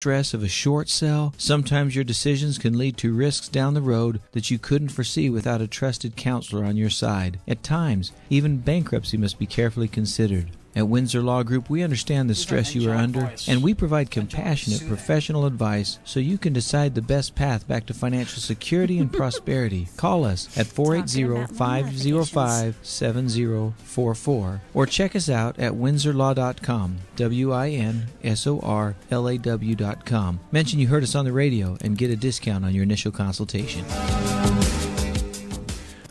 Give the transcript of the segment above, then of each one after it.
Stress of a short sale, sometimes your decisions can lead to risks down the road that you couldn't foresee without a trusted counselor on your side. At times, even bankruptcy must be carefully considered. At Winsor Law Group, we understand the stress you are under, and we provide compassionate professional advice so you can decide the best path back to financial security and prosperity. Call us at 480-505-7044 or check us out at windsorlaw.com, WINSORLAW.com. Mention you heard us on the radio and get a discount on your initial consultation.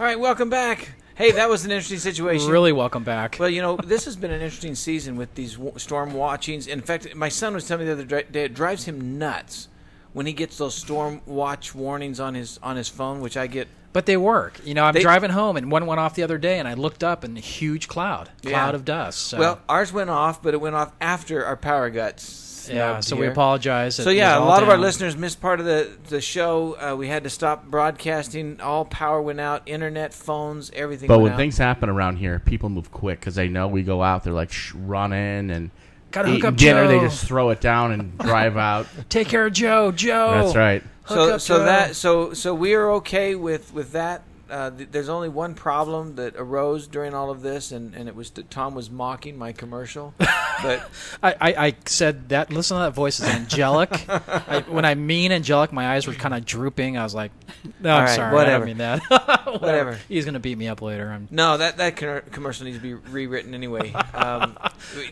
All right, welcome back. Hey, that was an interesting situation. Really welcome back. Well, you know, this has been an interesting season with these storm watchings. In fact, my son was telling me the other day it drives him nuts when he gets those storm watch warnings on his phone, which I get. But they work. You know, I'm driving home, and one went off the other day, and I looked up, and a huge cloud of dust. So. Well, ours went off, but it went off after our power guts. Yeah, so we apologize. So, yeah, a lot of our listeners missed part of the show. We had to stop broadcasting. All power went out, internet, phones, everything went out. But when things happen around here, people move quick because they know we go out. They're like running and eating dinner. They just throw it down and drive out. Take care of Joe. That's right. So we are okay with that. There's only one problem that arose during all of this, and it was that Tom was mocking my commercial. But I said that. Listen to that voice. It's angelic. When I mean angelic, my eyes were kind of drooping. I was like, "No, I'm sorry. Whatever. I don't mean that. Whatever. He's gonna beat me up later." No, that commercial needs to be rewritten anyway. No,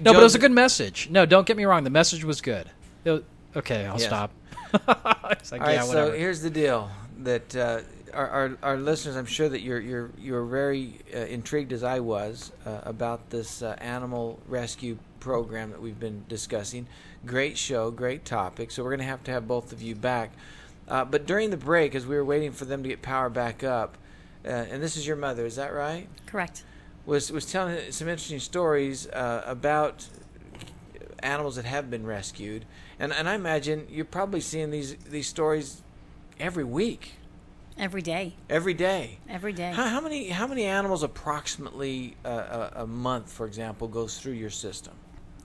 but it was a good message. No, don't get me wrong. The message was good. Okay, I'll stop. It's like, all right, whatever. so here's the deal. That our listeners, I'm sure that you're very intrigued as I was about this animal rescue program that we've been discussing. Great show, great topic. So we're going to have both of you back. But during the break, as we were waiting for them to get power back up, and this is your mother, is that right? Correct. Was telling some interesting stories about animals that have been rescued, and I imagine you're probably seeing these stories every week. Every day. Every day. Every day. How many animals approximately a month, for example, goes through your system?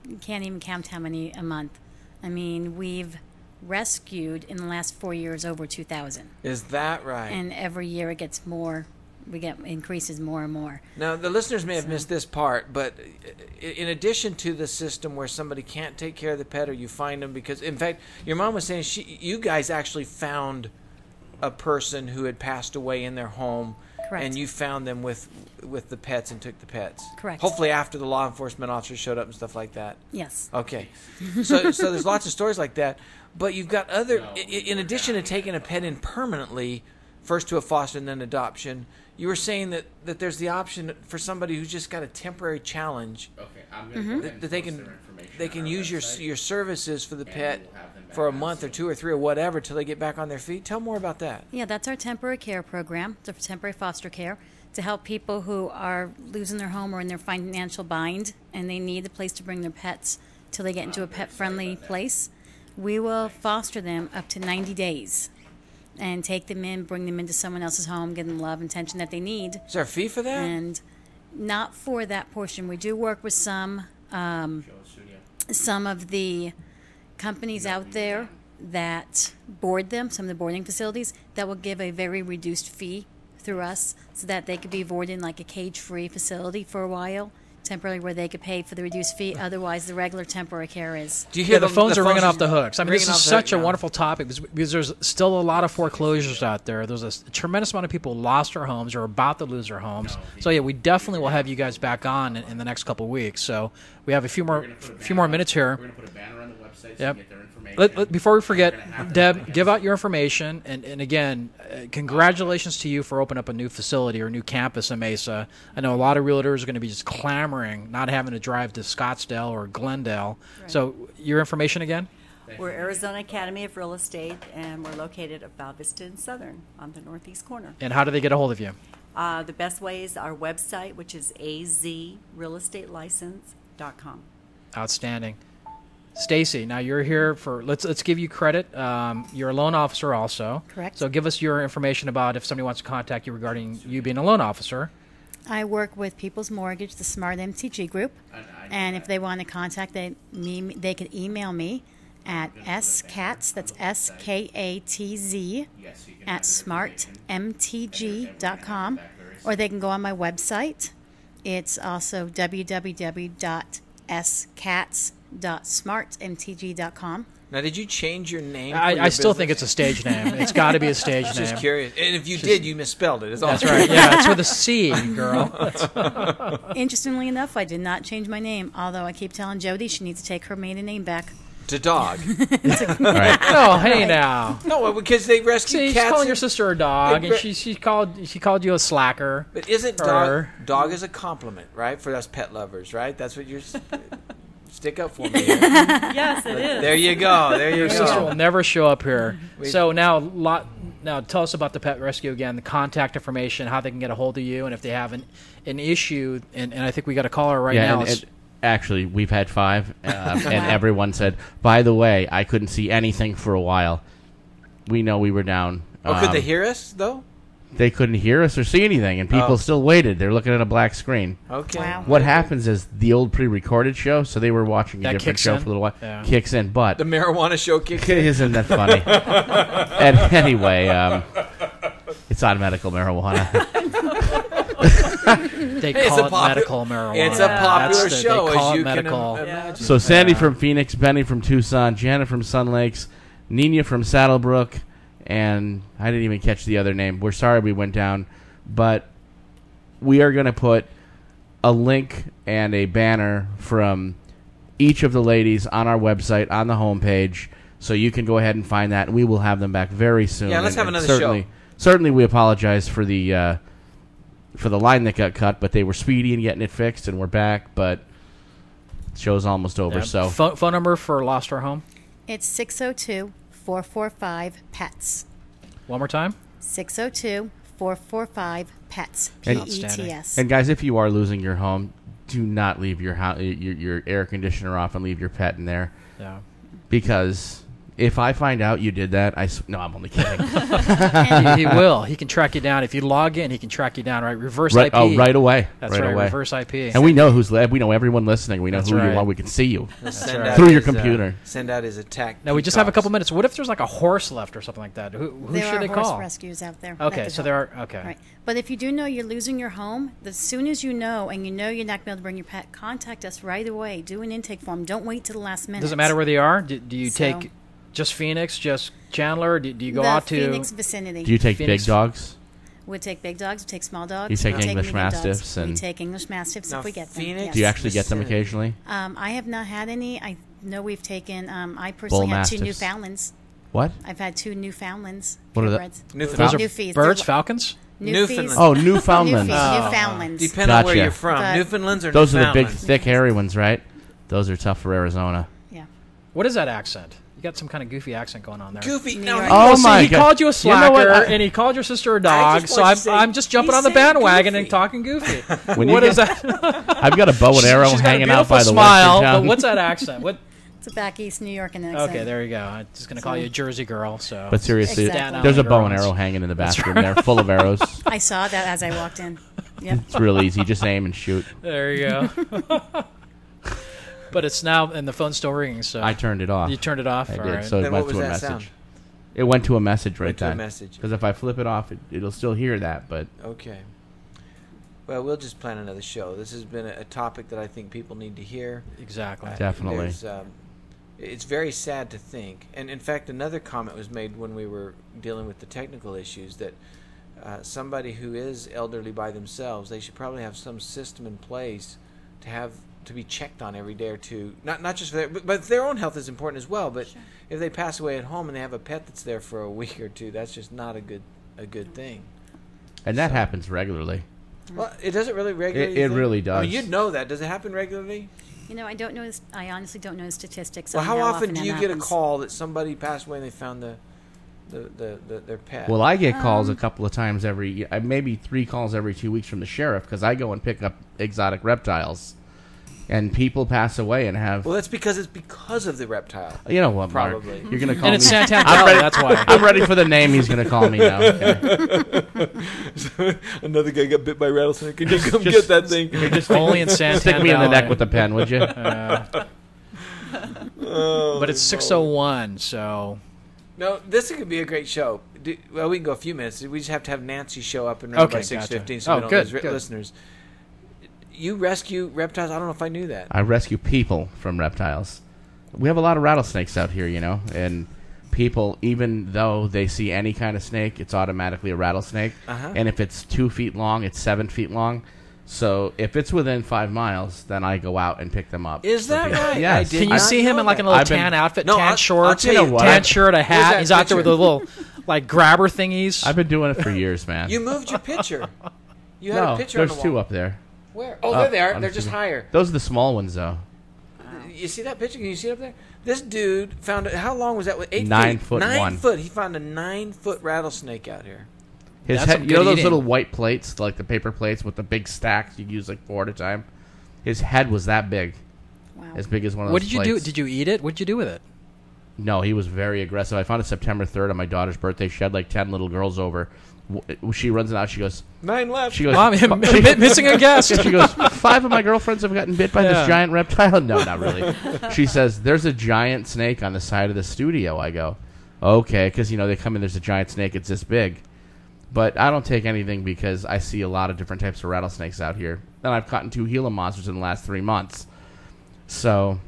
You can't even count how many a month. I mean, we've rescued in the last 4 years over 2,000. Is that right? And every year it gets more. We get increases more and more. Now, the listeners may have missed this part, but in addition to the system where somebody can't take care of the pet or you find them because, in fact, your mom was saying you guys actually found a person who had passed away in their home. Correct. And you found them with the pets and took the pets. Correct. Hopefully after the law enforcement officers showed up and stuff like that. Yes. Okay. So there's lots of stories like that. But you've got other, in addition to taking a pet in permanently, first to a foster and then adoption, you were saying that there's the option for somebody who's just got a temporary challenge. Okay, I'm going to that they can use your services for the pet for a month or 2 or 3 or whatever till they get back on their feet. Tell more about that. Yeah, that's our temporary care program, the temporary foster care, to help people who are losing their home or in their financial bind and they need a place to bring their pets till they get into a pet-friendly place. We will foster them up to 90 days and take them in, bring them into someone else's home, give them love and attention that they need. Is there a fee for that? And not for that portion. We do work with some of the companies out there that board them, some of the boarding facilities, that will give a very reduced fee through us so that they could be boarded in like a cage-free facility for a while, temporarily, where they could pay for the reduced fee. Otherwise, the regular temporary care is. Do you hear the phones are ringing off the hooks? I mean, this is such a wonderful topic because there's still a lot of foreclosures out there. There's a tremendous amount of people who lost their homes or are about to lose their homes. So yeah, we definitely will have you guys back on in the next couple of weeks. So we have a few more minutes here. We're going to put a banner on the website so yep. you get their information. Before we forget, Deb, give out your information. And again, congratulations to you for opening up a new facility or a new campus in Mesa. I know a lot of realtors are going to be just clamoring, not having to drive to Scottsdale or Glendale. Right. So your information again? We're Arizona Academy of Real Estate, and we're located at Val Vista and Southern on the northeast corner. And how do they get a hold of you? The best way is our website, which is azrealestatelicense.com. Outstanding. Stacy, now you're here for, let's give you credit. You're a loan officer also. Correct. So give us your information about if somebody wants to contact you regarding you being a loan officer. I work with People's Mortgage, the Smart MTG Group, and if they want to contact me, they can email me at skatz, that's SKATZ, at smartmtg.com, or they can go on my website. It's also www.skatz.smartmtg.com. Now, did you change your name? I still think it's a stage name. It's got to be a stage name. Just curious. And if you did, you misspelled it. That's right. Yeah, it's with a C, girl. Interestingly enough, I did not change my name, although I keep telling Jody she needs to take her maiden name back. To dog. Right. Oh, hey now. No, because they rescue See, cats. she's calling your sister a dog, and she called you a slacker. But isn't dog is a compliment, right? For us pet lovers, right? That's what you're... Stick up for me. Yes, it is. There you go. There you Your go. sister will never show up here. So now tell us about the pet rescue again, the contact information, how they can get a hold of you, and if they have an issue. And I think we got a caller right now. And actually, we've had 5, and everyone said, by the way, I couldn't see anything for a while. We know we were down. Oh, could they hear us, though? They couldn't hear us or see anything, and people still waited. They're looking at a black screen. Okay. Wow. What happens is the old pre-recorded show, so they were watching a different show for a little while, kicks in, but... The marijuana show kicks in. Isn't that funny? And anyway, it's on medical marijuana. They call it medical marijuana. It's a popular show, they call as it you medical. can imagine. So Sandy from Phoenix, Benny from Tucson, Janet from Sun Lakes, Nina from Saddlebrook, and I didn't even catch the other name. We're sorry we went down, but we are going to put a link and a banner from each of the ladies on our website on the homepage, so you can go ahead and find that, and we will have them back very soon. Yeah, let's have another show. Certainly, we apologize for the line that got cut, but they were speedy in getting it fixed, and we're back. But the show's almost over. Yeah. So phone number for Lost Our Home? It's 602-445-PETS. One more time? 602-445-PETS. PETS. And guys, if you are losing your home, do not leave your air conditioner off and leave your pet in there. Yeah. Because if I find out you did that, no, I'm only kidding. He will. He can track you down. If you log in, he can track you down, right? Reverse IP. Oh, right away. That's right right, away. reverse IP. And we know we know everyone listening. We know who you are. We can see you through your computer. Send out his attack. Now, we just have a couple minutes. What if there's like a horse left or something like that? Who should they call? There are horse rescues out there. Okay, so there are. Okay. Right. But if you do know you're losing your home, as soon as you know and you know you're not going to be able to bring your pet, contact us right away. Do an intake form. Don't wait till the last minute. Does it matter where they are? Do you take just Phoenix, just Chandler? Do you go out to Phoenix vicinity? Do you take big dogs? We take big dogs. We take small dogs. You take we English Mastiffs, dogs. and we take English Mastiffs if we get them. Yes. Do you actually get them occasionally? I have not had any. I know we've taken. I personally had 2 Newfoundlands. What? I've had 2 Newfoundlands. What are those? Newfies. Birds, falcons. Newfies. Oh, Newfoundlands. Newfoundlands. Depending on where you're from. Newfoundlands or those Newfoundlands? Those are the big, thick, hairy ones, right? Those are tough for Arizona. Yeah. What is that accent? You got some kind of goofy accent going on there. Goofy. No. Oh my God! He called you a slacker, and he called your sister a dog. So I'm just jumping on the bandwagon and talking goofy. What is that? I've got a bow and arrow hanging out by the smile. But what's that accent? What? It's a back east New York accent. Okay, there you go. I'm just gonna call you a Jersey girl. So. But seriously, exactly. There's a bow and arrow hanging in the bathroom there, full of arrows. I saw that as I walked in. Yep. It's real easy. Just aim and shoot. There you go. But it's now, and the phone's still ringing. So I turned it off. You turned it off. I All did. Right. So it went to a message. Sound? It went to a message right then. Because if I flip it off, it'll still hear that. But okay. Well, we'll just plan another show. This has been a topic that I think people need to hear. Exactly. Definitely. It's very sad to think, and in fact, another comment was made when we were dealing with the technical issues that somebody who is elderly by themselves, they should probably have some system in place to be checked on every day or two. Not just for their, but their own health is important as well. But sure. If they pass away at home and they have a pet that's there for a week or two, that's just not a good thing. And that happens regularly. Well, it doesn't really regularly. It really does. I mean, you'd know that. Does it happen regularly? You know, I don't know. I honestly don't know the statistics. Well, how often do you get a call that somebody passed away and they found their pet? Well, I get calls a couple of times maybe 3 calls every 2 weeks from the sheriff because I go and pick up exotic reptiles, and people pass away and have. Well, that's because it's because of the reptile. You know what, probably. Mark? You're gonna call and me. It's Santan. That's why. I'm ready for the name he's gonna call me now. Okay. Another guy got bit by a rattlesnake. Can you come get that thing? You're just only in Santan. Stick me in the neck with a pen, would you? But it's 6:01, so. No, this could be a great show. Well, we can go a few minutes. We just have to have Nancy show up and run by 6:15 so we don't lose listeners. You rescue reptiles? I don't know if I knew that. I rescue people from reptiles. We have a lot of rattlesnakes out here, and people, even though they see any kind of snake, it's automatically a rattlesnake. And if it's 2 feet long, it's 7 feet long. So if it's within 5 miles, then I go out and pick them up. Is that right? Yes. Can you see him in like a little tan outfit, tan shorts, tan shirt, a hat? He's out there with the little like grabber thingies. I've been doing it for years, man. You moved your picture. You had a picture on the wall. There's 2 up there. Where? Oh, there they are. They're just higher. Those are the small ones, though. You see that picture? Can you see it up there? This dude found it. How long was that? 8 9 feet? foot 9 one. foot. He found a 9-foot rattlesnake out here. His head, those little white plates, like the paper plates with the big stacks you use like 4 at a time? His head was that big. Wow. As big as one of those What did you plates. do? Did you eat it? What did you do with it? No, he was very aggressive. I found it September 3rd on my daughter's birthday. She had like 10 little girls over. She runs out. She goes, 9 left. She goes, Mom, missing a guest. She goes, 5 of my girlfriends have gotten bit by this giant reptile. No, not really. She says, there's a giant snake on the side of the studio. I go, okay, because, they come in, there's a giant snake. It's this big. But I don't take anything because I see a lot of different types of rattlesnakes out here. And I've caught 2 Gila monsters in the last 3 months. So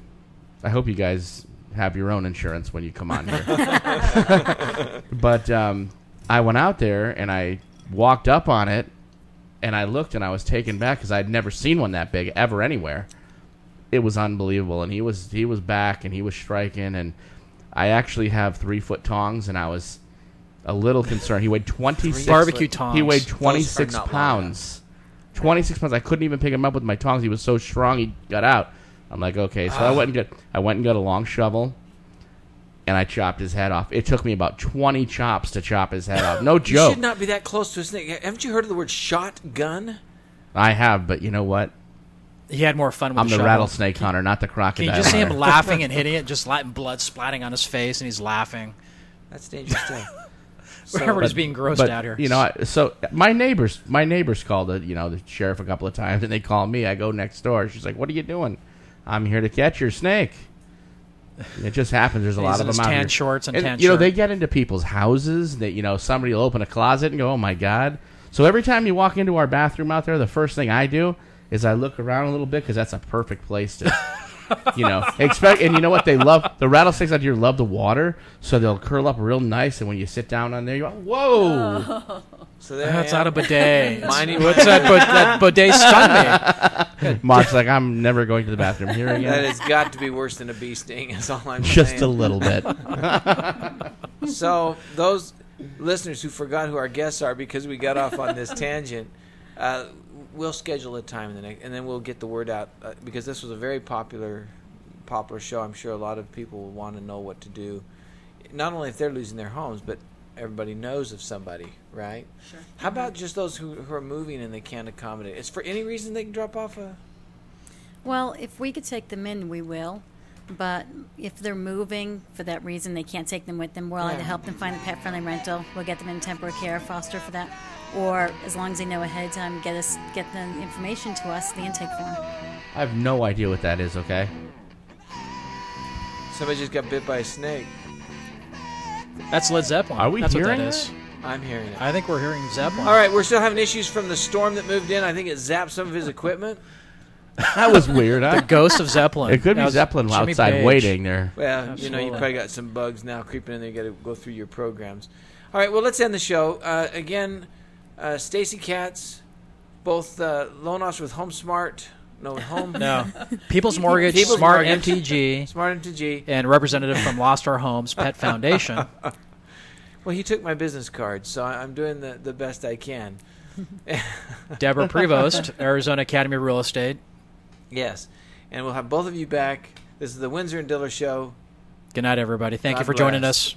I hope you guys have your own insurance when you come on here. But I went out there and I walked up on it and I looked and I was taken back because I'd never seen one that big ever anywhere. It was unbelievable. And he was back and he was striking. And I actually have 3-foot tongs and I was a little concerned. He weighed 26 barbecue tongs. He weighed 26 pounds. 26 pounds. I couldn't even pick him up with my tongs. He was so strong. He got out. I'm like, okay. So I went and got a long shovel, and I chopped his head off. It took me about 20 chops to chop his head off. No joke. You should not be that close to a snake. Haven't you heard of the word shotgun? I have, but you know what? He had more fun with I'm the the rattlesnake hunter, not the crocodile. Can you just see him hunter. laughing and hitting it, just letting blood splatting on his face, and he's laughing. That's dangerous stuff. Everybody's being grossed out here. So my neighbors called the sheriff a couple of times, and they call me. I go next door. She's like, "What are you doing?" I'm here to catch your snake. It just happens. There's a lot of them out here. Tan shorts and tan they get into people's houses. Somebody will open a closet and go, "Oh my God!" So every time you walk into our bathroom out there, the first thing I do is I look around a little bit because that's a perfect place to. And you know what they love? The rattlesnakes out here love the water, so they'll curl up real nice. And when you sit down on there, you go, "Whoa!" Oh. So that's out of bidet. What's that bidet stunned me. Mark's like, "I'm never going to the bathroom here again." That has got to be worse than a bee sting. That's all I'm saying. Just a little bit. So those listeners who forgot who our guests are because we got off on this tangent. We'll schedule a time and then we'll get the word out because this was a very popular show. I'm sure a lot of people will want to know what to do, not only if they're losing their homes, but everybody knows of somebody, right? Sure. How about just those who are moving and they can't accommodate? Is for any reason they can drop off Well, if we could take them in, we will. But if they're moving for that reason, they can't take them with them. We'll either help them find a pet-friendly rental. We'll get them in temporary care, foster for that. Or as long as they know ahead of time, get the information to us, the intake form. I have no idea what that is. Okay. Somebody just got bit by a snake. That's Led Zeppelin. Are we That's hearing what that is? I'm hearing it. I think we're hearing Zeppelin. All right, we're still having issues from the storm that moved in. I think it zapped some of his equipment. That was weird. The ghost of Zeppelin. It could be Zeppelin Jimmy outside Page. waiting there. Well, Absolutely. you probably got some bugs now creeping in there. You got to go through your programs. All right, well, let's end the show. Again, Stacy, Katz, both loan officer with HomeSmart. No, People's Mortgage, People's Smart Mortgage. MTG, Smart MTG. and representative from Lost Our Homes Pet Foundation. Well, he took my business card, so I'm doing the best I can. Debra Prevost, Arizona Academy of Real Estate. Yes, and we'll have both of you back. This is the Winsor and Diller Show. Good night, everybody. Thank God you for joining bless. us.